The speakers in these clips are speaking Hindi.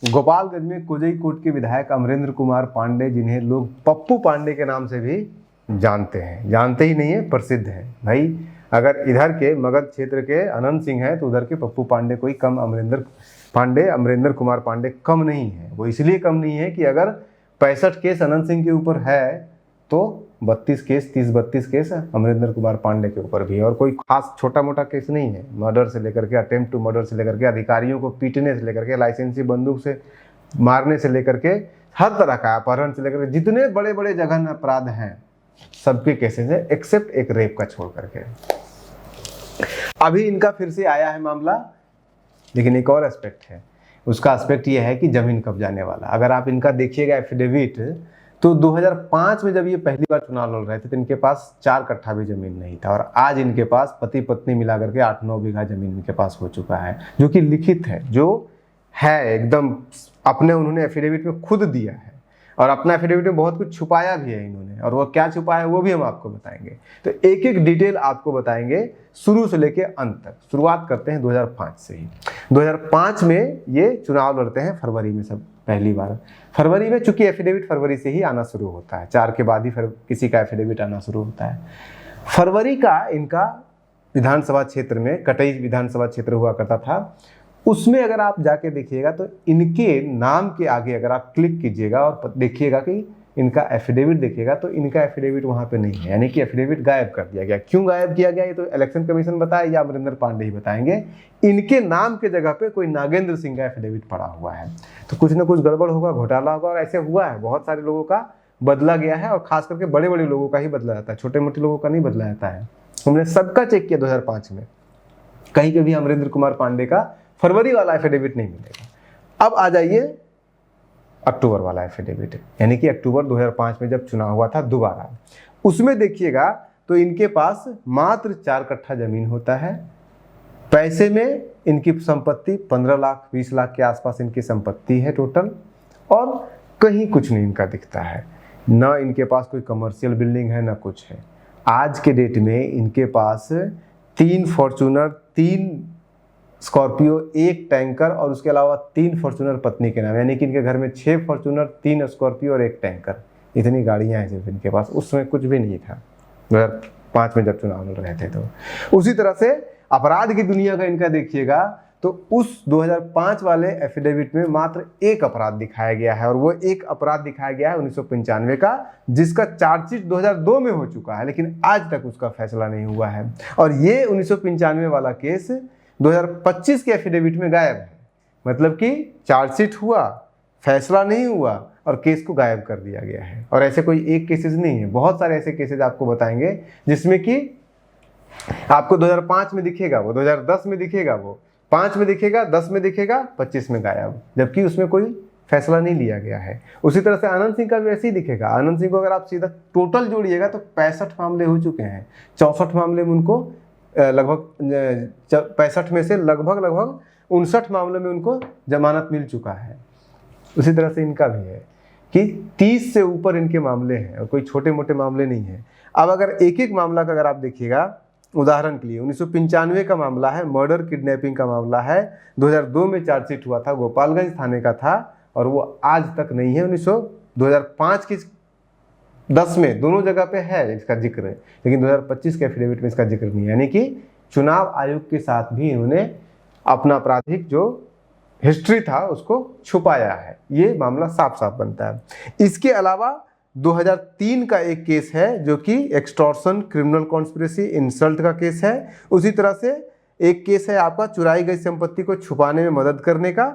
गोपालगंज में कोजईकोट के विधायक अमरेंद्र कुमार पांडे, जिन्हें लोग पप्पू पांडे के नाम से भी जानते हैं, जानते ही नहीं है, प्रसिद्ध हैं भाई। अगर इधर के मगध क्षेत्र के अनंत सिंह है तो उधर के पप्पू पांडे कोई कम अमरेंद्र कुमार पांडे कम नहीं है। वो इसलिए कम नहीं है कि अगर 65 केस अनंत सिंह के ऊपर है तो 32 केस 30-32 केस अमरेंद्र कुमार पांडे के ऊपर भी है। और कोई खास छोटा मोटा केस नहीं है। मर्डर से लेकर के, अटेम्प्ट टू मर्डर से लेकर के, अधिकारियों को पीटने से लेकर के, लाइसेंसी बंदूक से मारने से लेकर के, हर तरह का अपहरण से लेकर के, जितने बड़े बड़े जघन्य अपराध हैं सबके केसेस है, एक्सेप्ट एक रेप का छोड़ करके। अभी इनका फिर से आया है मामला, लेकिन एक और एस्पेक्ट है। उसका एस्पेक्ट ये है कि जमीन कब्जाने वाला। अगर आप इनका देखिएगा एफिडेविट, तो 2005 में जब ये पहली बार चुनाव लड़ रहे थे तो इनके पास 4 कट्ठा भी जमीन नहीं था, और आज इनके पास पति पत्नी मिलाकर के 8-9 बीघा जमीन इनके पास हो चुका है, जो कि लिखित है, जो है एकदम अपने उन्होंने एफिडेविट में खुद दिया है। और अपना एफिडेविट में बहुत कुछ छुपाया भी है इन्होंने, और वो क्या छुपाया वो भी हम आपको बताएंगे। तो एक एक डिटेल आपको बताएंगे शुरू से लेके अंत तक। शुरुआत करते हैं 2005 से ही। 2005 में ये चुनाव लड़ते हैं फरवरी में, सब पहली बार फरवरी में, चूंकि एफिडेविट फरवरी से ही आना शुरू होता है, 4 के बाद ही फिर किसी का एफिडेविट आना शुरू होता है। फरवरी का इनका विधानसभा क्षेत्र में, कटई विधानसभा क्षेत्र हुआ करता था, उसमें अगर आप जाके देखिएगा तो इनके नाम के आगे अगर आप क्लिक कीजिएगा और देखिएगा कि इनका एफिडेविट देखिएगा तो इनका एफिडेविट वहां पे नहीं है, यानी कि एफिडेविट गायब कर दिया गया। क्यों गायब किया गया ये तो इलेक्शन कमीशन बताए या अमरिंदर पांडे ही बताएंगे। इनके नाम के जगह पे कोई नागेंद्र सिंह का एफिडेविट पड़ा हुआ है, तो कुछ ना कुछ गड़बड़ होगा, घोटाला होगा। और ऐसे हुआ है, बहुत सारे लोगों का बदला गया है, और खास करके बड़े बड़े लोगों का ही बदला जाता है, छोटे मोटे लोगों का नहीं बदला जाता है। हमने सबका चेक किया 2005 में, कहीं के भी अमरेंद्र कुमार पांडे का फरवरी वाला एफिडेविट नहीं मिलेगा। अब आ जाइए अक्टूबर वाला एफिडेविट, यानी कि अक्टूबर 2005 में जब चुनाव हुआ था दोबारा, उसमें देखिएगा तो इनके पास मात्र 4 कट्ठा जमीन होता है। पैसे में इनकी संपत्ति 15 लाख 20 लाख के आसपास इनकी संपत्ति है टोटल, और कहीं कुछ नहीं इनका दिखता है। ना इनके पास कोई कमर्शियल बिल्डिंग है, ना कुछ है। आज के डेट में इनके पास 3 फॉर्च्यूनर, 3 स्कॉर्पियो, 1 टैंकर, और उसके अलावा 3 फॉर्च्यूनर पत्नी के नाम, यानी कि इनके घर में 6 फॉर्च्यूनर, 3 स्कॉर्पियो और 1 टैंकर। इतनी गाड़ियां हैं सिर्फ इनके पास। उस समय कुछ भी नहीं था 2005 में जब चुनाव लड़ रहे थे। तो उसी तरह से अपराध की दुनिया का इनका देखिएगा तो उस 2005 वाले एफिडेविट में मात्र 1 अपराध दिखाया गया है, और वो 1 अपराध दिखाया गया है 1995 का, जिसका चार्जशीट 2002 में हो चुका है, लेकिन आज तक उसका फैसला नहीं हुआ है। और ये 1995 वाला केस 2025 के एफिडेविट में गायब है, मतलब कि चार्जशीट हुआ, फैसला नहीं हुआ, और केस को गायब कर दिया गया है। और ऐसे कोई एक केसेस नहीं है, बहुत सारे ऐसे केसेस आपको बताएंगे जिसमें कि आपको 2005 में दिखेगा, वो 2010 में दिखेगा, वो 5 में दिखेगा, 10 में दिखेगा, 25 में गायब, जबकि उसमें कोई फैसला नहीं लिया गया है। उसी तरह से आनंद सिंह का भी ऐसे ही दिखेगा। आनंद सिंह को अगर आप सीधा टोटल जोड़िएगा तो 65 मामले हो चुके हैं। 64 मामले में उनको लगभग 65 में से लगभग 59 मामलों में उनको जमानत मिल चुका है। उसी तरह से इनका भी है कि 30 से ऊपर इनके मामले हैं, और कोई छोटे मोटे मामले नहीं हैं। अब अगर एक एक मामला का अगर आप देखिएगा, उदाहरण के लिए 1995 का मामला है, मर्डर किडनैपिंग का मामला है, 2002 में चार्जशीट हुआ था, गोपालगंज थाने का था, और वो आज तक नहीं है। 2005 की 10 में दोनों जगह पे है इसका जिक्र, लेकिन 2025 के एफिडेविट में इसका जिक्र नहीं है। यानी कि चुनाव आयोग के साथ भी इन्होंने अपना आपराधिक जो हिस्ट्री था उसको छुपाया है, ये मामला साफ साफ बनता है। इसके अलावा 2003 का एक केस है जो कि एक्सटॉर्शन, क्रिमिनल कॉन्स्पिरेसी, इंसल्ट का केस है। उसी तरह से एक केस है आपका चुराई गई संपत्ति को छुपाने में मदद करने का,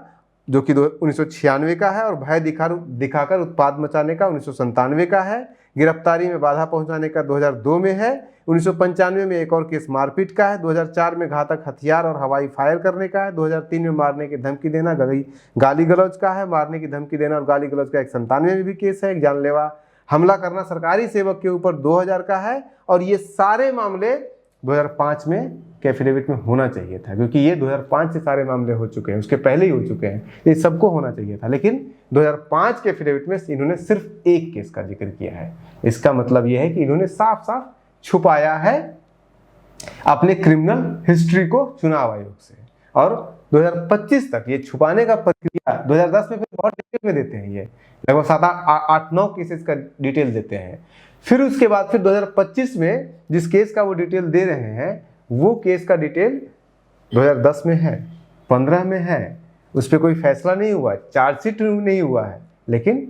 जो कि 1996 का है, और भय दिखाकर उत्पाद मचाने का 1997 का है। गिरफ्तारी में बाधा पहुंचाने का 2002 में है। 1995 में एक और केस मारपीट का है। 2004 में घातक हथियार और हवाई फायर करने का है। 2003 में मारने की धमकी देना, गाली गलौज का है। मारने की धमकी देना और गाली गलौज का 1997 में भी केस है। एक जानलेवा हमला करना सरकारी सेवक के ऊपर 2000 का है। और ये सारे मामले 2005 में के एफिडेविट में होना चाहिए था, क्योंकि ये 2005 से सारे मामले हो चुके हैं, उसके पहले ही हो चुके हैं, ये सबको होना चाहिए था। लेकिन 2005 के एफिडेविट में इन्होंने सिर्फ एक केस का जिक्र किया है। इसका मतलब यह है कि इन्होंने साफ साफ छुपाया है अपने क्रिमिनल हिस्ट्री को चुनाव आयोग से। और 2025 तक ये छुपाने का प्रक्रिया 2010 में फिर बहुत डिटेल में देते हैं, ये लगभग 7-8-9 केसेस का डिटेल देते हैं। फिर उसके बाद फिर 2025 में जिस केस का वो डिटेल दे रहे हैं वो केस का डिटेल 2010 में है, 15 में है, उस पर कोई फैसला नहीं हुआ, चार्जशीट नहीं हुआ है, लेकिन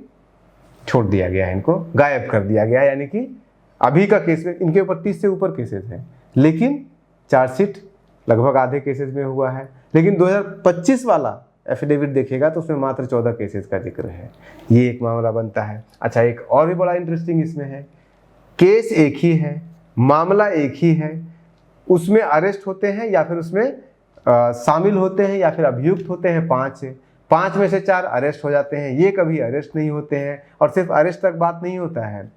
छोड़ दिया गया है, इनको गायब कर दिया गया है। यानी कि अभी का केस में इनके ऊपर 30 से ऊपर केसेस हैं, लेकिन चार्जशीट लगभग आधे केसेस में हुआ है। लेकिन 2025 वाला एफिडेविट देखिएगा तो उसमें मात्र 14 केसेस का जिक्र है। ये एक मामला बनता है। अच्छा, एक और भी बड़ा इंटरेस्टिंग इसमें है, केस एक ही है, मामला एक ही है, उसमें अरेस्ट होते हैं या फिर उसमें शामिल होते हैं या फिर अभियुक्त होते हैं 5 में से 4 अरेस्ट हो जाते हैं, ये कभी अरेस्ट नहीं होते हैं। और सिर्फ अरेस्ट तक बात नहीं होता है,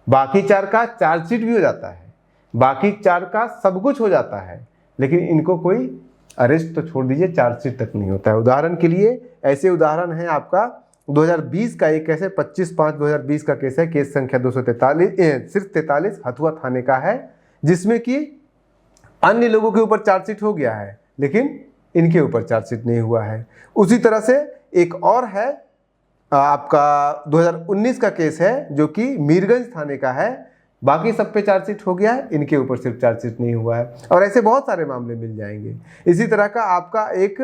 बाकी 4 का चार्जशीट भी हो जाता है, बाकी 4 का सब कुछ हो जाता है, लेकिन इनको कोई अरेस्ट तो छोड़ दीजिए, चार्जशीट तक नहीं होता है। उदाहरण के लिए ऐसे उदाहरण है आपका 2020 का एक कैसे 25/5/2020 का केस है, केस संख्या 243 सिर्फ 43 हथुआ थाने का है, जिसमें कि अन्य लोगों के ऊपर चार्जशीट हो गया है लेकिन इनके ऊपर चार्जशीट नहीं हुआ है। उसी तरह से एक और है आपका 2019 का केस है जो कि मीरगंज थाने का है, बाकी सब पे चार्जशीट हो गया है, इनके ऊपर सिर्फ चार्जशीट नहीं हुआ है। और ऐसे बहुत सारे मामले मिल जाएंगे। इसी तरह का आपका एक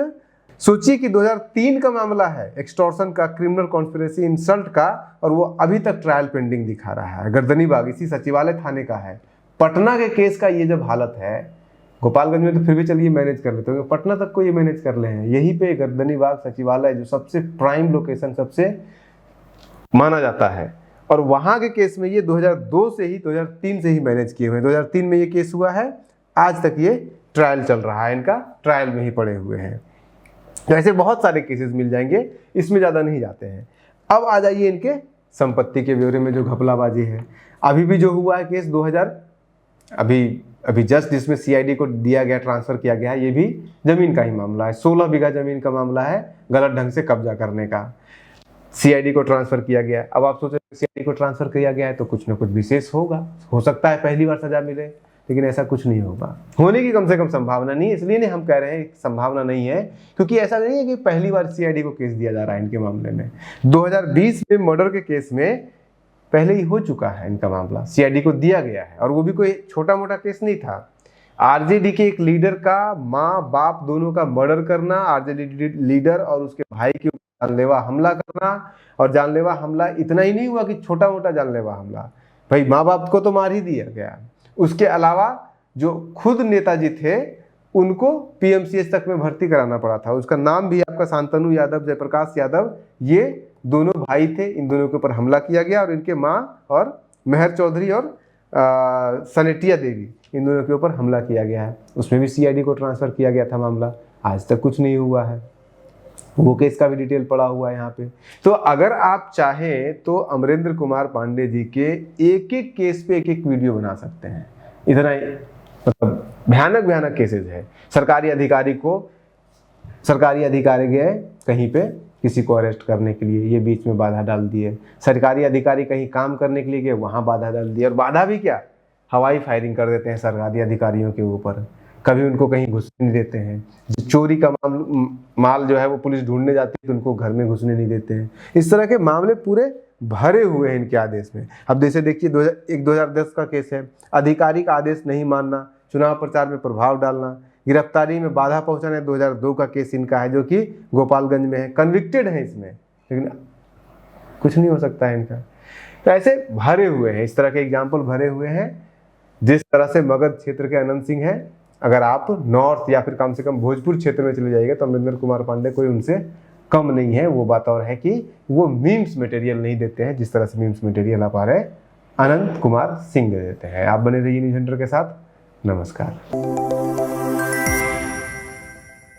सोचिए कि 2003 का मामला है एक्सटॉर्शन का, क्रिमिनल कॉन्स्पिरेसी इंसल्ट का, और वो अभी तक ट्रायल पेंडिंग दिखा रहा है। गर्दनीबाग इसी सचिवालय थाने का है। पटना के केस का ये जब हालत है, गोपालगंज में तो फिर भी चलिए मैनेज कर लेते हो, पटना तक को ये मैनेज कर ले हैं। यहीं पे गर्दनीबाग सचिवालय जो सबसे प्राइम लोकेशन सबसे माना जाता है, और वहां के केस में ये 2002 से ही 2003 से ही मैनेज किए हुए हैं। 2003 में ये केस हुआ है, आज तक ये ट्रायल चल रहा है, इनका ट्रायल में ही पड़े हुए हैं। तो ऐसे बहुत सारे केसेस मिल जाएंगे, इसमें ज़्यादा नहीं जाते हैं। अब आ जाइए इनके संपत्ति के ब्यौरे में जो घपलाबाजी है। अभी भी जो हुआ है केस 2000 अभी जस्ट जिसमें सीआईडी को दिया गया, ट्रांसफ़र किया गया है, ये भी ज़मीन का ही मामला है। 16 बीघा ज़मीन का मामला है, गलत ढंग से कब्जा करने का। सीआईडी को ट्रांसफ़र किया गया। अब आप सोचें सीआईडी को ट्रांसफ़र किया गया है तो कुछ ना कुछ विशेष होगा, हो सकता है पहली बार सज़ा मिले, लेकिन ऐसा कुछ नहीं होगा, होने की कम से कम संभावना नहीं है। इसलिए नहीं हम कह रहे हैं संभावना नहीं है, क्योंकि ऐसा नहीं है कि पहली बार सीआईडी को केस दिया जा रहा है इनके मामले में। 2020 में मर्डर के केस में पहले ही हो चुका है इनका मामला, सीआईडी को दिया गया है, और वो भी कोई छोटा मोटा केस नहीं था। आरजेडी के एक लीडर का माँ बाप दोनों का मर्डर करना, आरजेडी लीडर और उसके भाई के ऊपर जानलेवा हमला करना, और जानलेवा हमला इतना ही नहीं हुआ कि छोटा मोटा जानलेवा हमला, भाई माँ बाप को तो मार ही दिया गया। उसके अलावा जो खुद नेताजी थे उनको पीएमसीएच तक में भर्ती कराना पड़ा था। उसका नाम भी आपका शांतनु यादव, जयप्रकाश यादव, ये दोनों भाई थे। इन दोनों के ऊपर हमला किया गया, और इनके माँ और मेहर चौधरी और सनेटिया देवी, इन दोनों के ऊपर हमला किया गया है। उसमें भी सीआईडी को ट्रांसफ़र किया गया था मामला, आज तक कुछ नहीं हुआ है। वो केस का भी डिटेल पड़ा हुआ है यहाँ पे। तो अगर आप चाहें तो अमरेंद्र कुमार पांडे जी के एक एक केस पे एक एक वीडियो बना सकते हैं। इतना मतलब भयानक केसेस है। सरकारी अधिकारी गए कहीं पे किसी को अरेस्ट करने के लिए, ये बीच में बाधा डाल दिए। सरकारी अधिकारी कहीं काम करने के लिए गए, वहाँ बाधा डाल दी, और बाधा भी क्या, हवाई फायरिंग कर देते हैं सरकारी अधिकारियों के ऊपर। कभी उनको कहीं घुसने नहीं देते हैं। जो चोरी का माल जो है वो पुलिस ढूंढने जाती है तो उनको घर में घुसने नहीं देते हैं। इस तरह के मामले पूरे भरे हुए हैं इनके आदेश में। अब जैसे देखिए 2010 का केस है, अधिकारी का आदेश नहीं मानना, चुनाव प्रचार में प्रभाव डालना, गिरफ्तारी में बाधा पहुंचाना। 2002 का केस इनका है जो कि गोपालगंज में है, कन्विक्टेड है इसमें, लेकिन कुछ नहीं हो सकता है इनका। तो ऐसे भरे हुए हैं, इस तरह के एग्जाम्पल भरे हुए हैं। जिस तरह से मगध क्षेत्र के अनंत सिंह है, अगर आप नॉर्थ या फिर कम से कम भोजपुर क्षेत्र में चले जाइएगा तो अमरेंद्र कुमार पांडे कोई उनसे कम नहीं है। वो बात और है कि वो मीम्स मटेरियल नहीं देते हैं जिस तरह से मीम्स मटेरियल आप आ रहे अनंत कुमार सिंह दे देते हैं। आप बने रहिए न्यूज़ हंटर के साथ। नमस्कार।